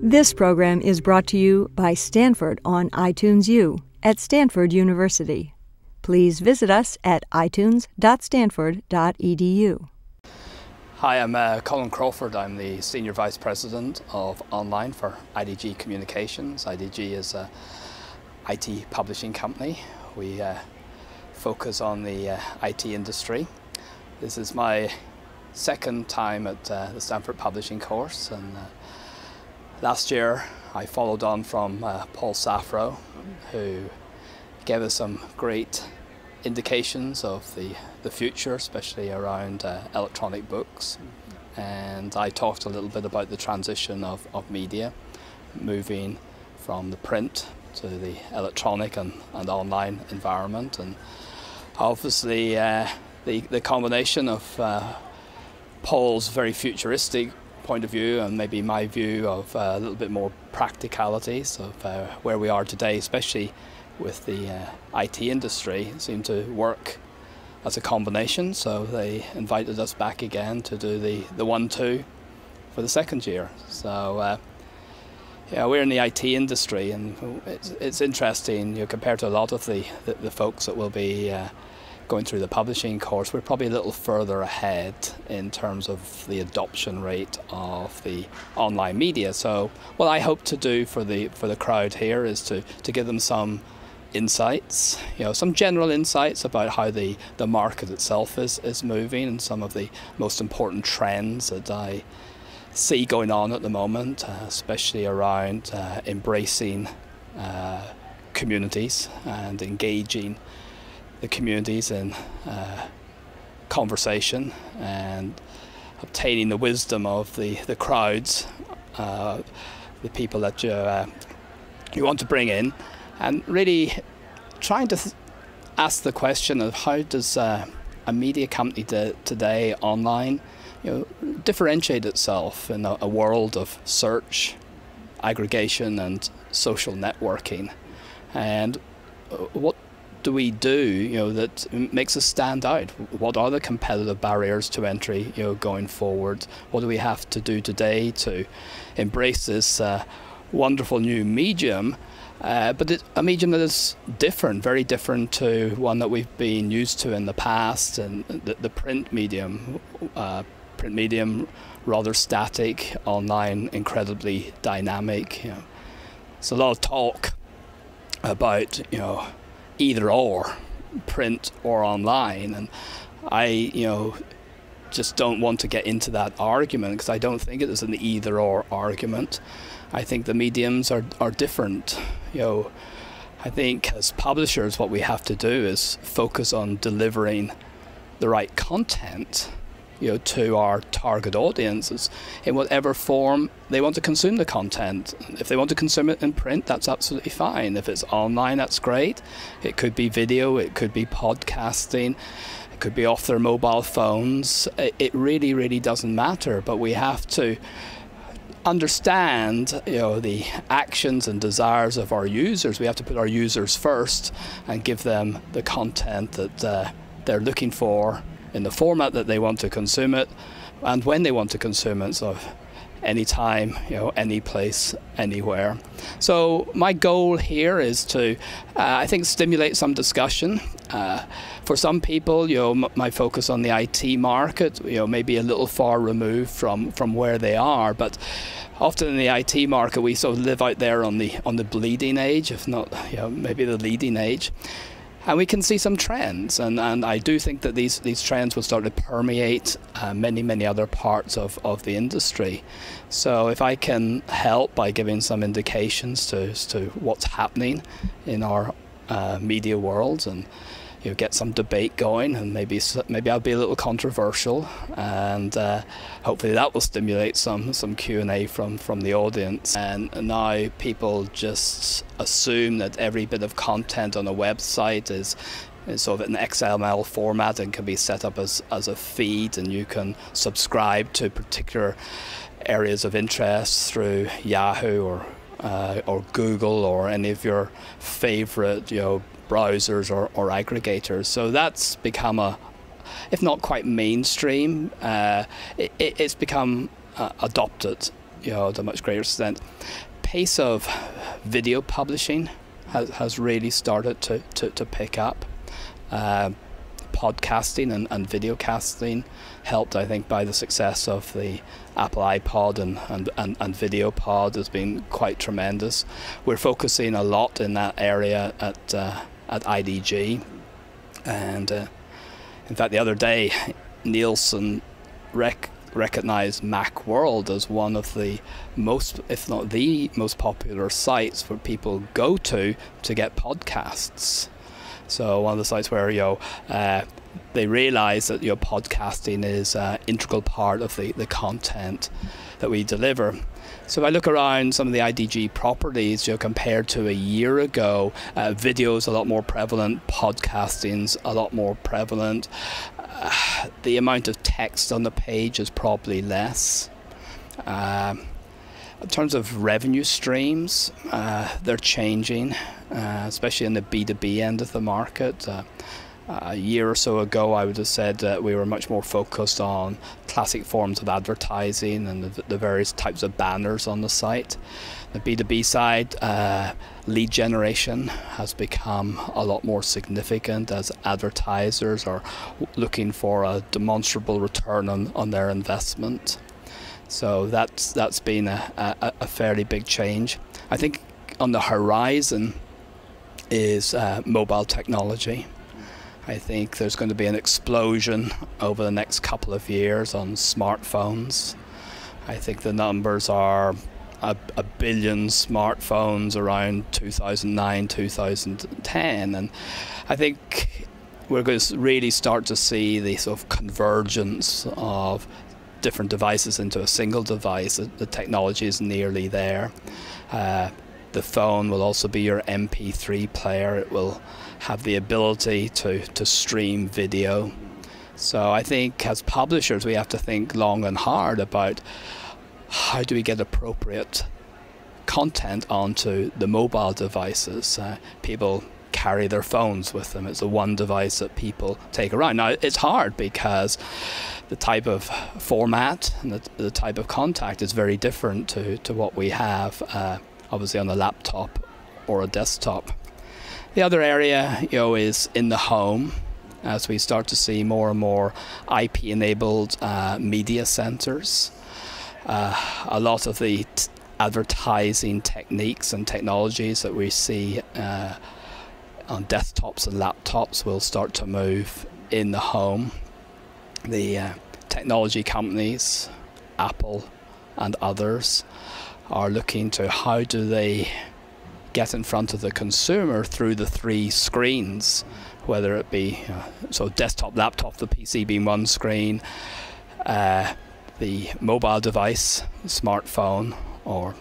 This program is brought to you by Stanford on iTunes U at Stanford University. Please visit us at itunes.stanford.edu. Hi, I'm Colin Crawford. I'm the Senior Vice President of Online for IDG Communications. IDG is an IT publishing company. We focus on the IT industry. This is my second time at the Stanford Publishing course, and last year I followed on from Paul Safro, who gave us some great indications of the future, especially around electronic books. And I talked a little bit about the transition of media, moving from the print to the electronic and online environment. And obviously the combination of Paul's very futuristic point of view and maybe my view of a little bit more practicalities of where we are today, especially with the IT industry, seemed to work as a combination. So they invited us back again to do the 1-2 for the second year. So yeah, we're in the IT industry, and it's interesting, compared to a lot of the folks that will be going through the publishing course. We're probably a little further ahead in terms of the adoption rate of the online media. So what I hope to do for the crowd here is to give them some insights, some general insights about how the market itself is moving, and some of the most important trends that I see going on at the moment, especially around embracing communities and engaging the communities in conversation and obtaining the wisdom of the crowds, the people that you want to bring in, and really trying to ask the question of how does a media company today online differentiate itself in a world of search, aggregation and social networking, and what do we do that makes us stand out? What are the competitive barriers to entry going forward? What do we have to do today to embrace this wonderful new medium, but a medium that is different, very different to one that we've been used to in the past, and the print medium rather static, online incredibly dynamic. There's a lot of talk about either or, print or online, and I just don't want to get into that argument, because I don't think it is an either or argument. I think the mediums are different. I think as publishers what we have to do is focus on delivering the right content to our target audiences in whatever form they want to consume the content. If they want to consume it in print, that's absolutely fine. If it's online, that's great. It could be video, it could be podcasting, it could be off their mobile phones. It really, really doesn't matter, but we have to understand the actions and desires of our users. We have to put our users first and give them the content that they're looking for in the format that they want to consume it, and when they want to consume it, so anytime, any place, anywhere. So my goal here is to, I think, stimulate some discussion. For some people, my focus on the IT market, may be a little far removed from where they are, but often in the IT market we sort of live out there on the bleeding edge, if not, maybe the leading edge. And we can see some trends, and I do think that these trends will start to permeate many other parts of the industry. So if I can help by giving some indications to what's happening in our media world, and get some debate going, and maybe I'll be a little controversial, and hopefully that will stimulate some Q&A from the audience. And now people just assume that every bit of content on a website is sort of an XML format and can be set up as a feed, and you can subscribe to particular areas of interest through Yahoo or Google or any of your favorite browsers or aggregators. So that's become if not quite mainstream, it's become adopted to a much greater extent. Pace of video publishing has really started to pick up. Podcasting and videocasting, helped I think by the success of the Apple iPod and VideoPod, has been quite tremendous. We're focusing a lot in that area at IDG, and in fact the other day Nielsen recognized Macworld as one of the most, if not the most popular sites where people go to get podcasts. So one of the sites where they realise that podcasting is an integral part of the content that we deliver. So if I look around some of the IDG properties, compared to a year ago, video is a lot more prevalent, podcasting's a lot more prevalent. The amount of text on the page is probably less. In terms of revenue streams, they're changing, especially in the B2B end of the market. A year or so ago, I would have said that we were much more focused on classic forms of advertising and the various types of banners on the site. The B2B side, lead generation has become a lot more significant as advertisers are looking for a demonstrable return on their investment. So that's been a fairly big change. I think on the horizon is mobile technology. I think there's going to be an explosion over the next couple of years on smartphones. I think the numbers are a billion smartphones around 2009, 2010, and I think we're going to really start to see the sort of convergence of different devices into a single device. The technology is nearly there. The phone will also be your MP3 player. It will have the ability to stream video. So I think as publishers we have to think long and hard about how do we get appropriate content onto the mobile devices. People carry their phones with them. It's the one device that people take around. Now it's hard because the type of format and the type of contact is very different to what we have obviously on a laptop or a desktop. The other area is in the home, as we start to see more and more IP enabled media centers. A lot of the advertising techniques and technologies that we see on desktops and laptops will start to move in the home. The technology companies, Apple and others, are looking to how do they get in front of the consumer through the three screens, whether it be so desktop, laptop, the PC being one screen, the mobile device, smartphone, or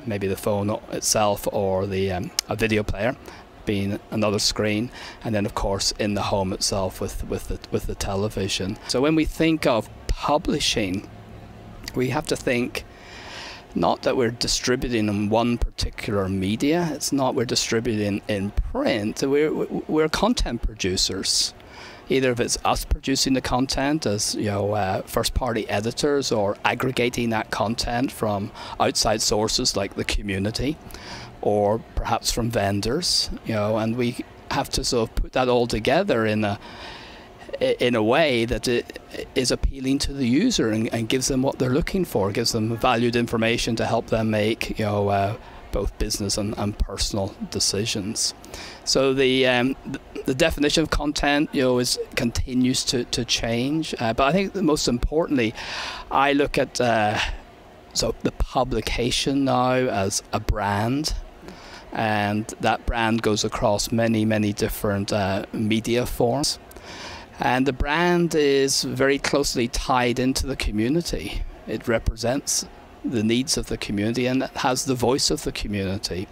maybe the phone itself, or the a video player being another screen, and then of course in the home itself with the television. So when we think of publishing, we have to think not that we're distributing in one particular media. It's not we're distributing in print. We're content producers. Either if it's us producing the content as first-party editors, or aggregating that content from outside sources like the community, or perhaps from vendors, and we have to sort of put that all together in a way that it is appealing to the user and gives them what they're looking for, gives them valued information to help them make both business and personal decisions. So the definition of content continues to change, but I think that most importantly I look at so the publication now as a brand, and that brand goes across many different media forms. And the brand is very closely tied into the community. It represents the needs of the community and it has the voice of the community.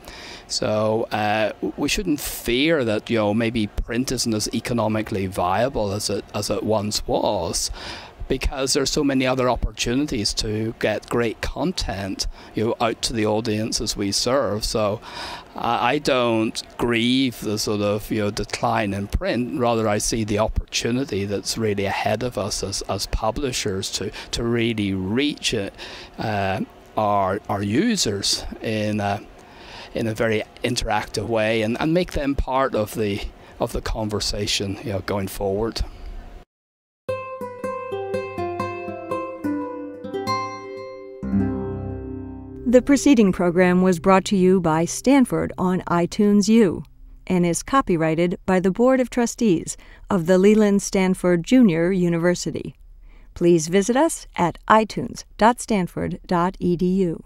So we shouldn't fear that maybe print isn't as economically viable as it once was, because there's so many other opportunities to get great content out to the audiences we serve. So I don't grieve the sort of decline in print. Rather, I see the opportunity that's really ahead of us as publishers to really reach our users in a very interactive way, and make them part of the conversation, going forward. The preceding program was brought to you by Stanford on iTunes U and is copyrighted by the Board of Trustees of the Leland Stanford Junior University. Please visit us at itunes.stanford.edu.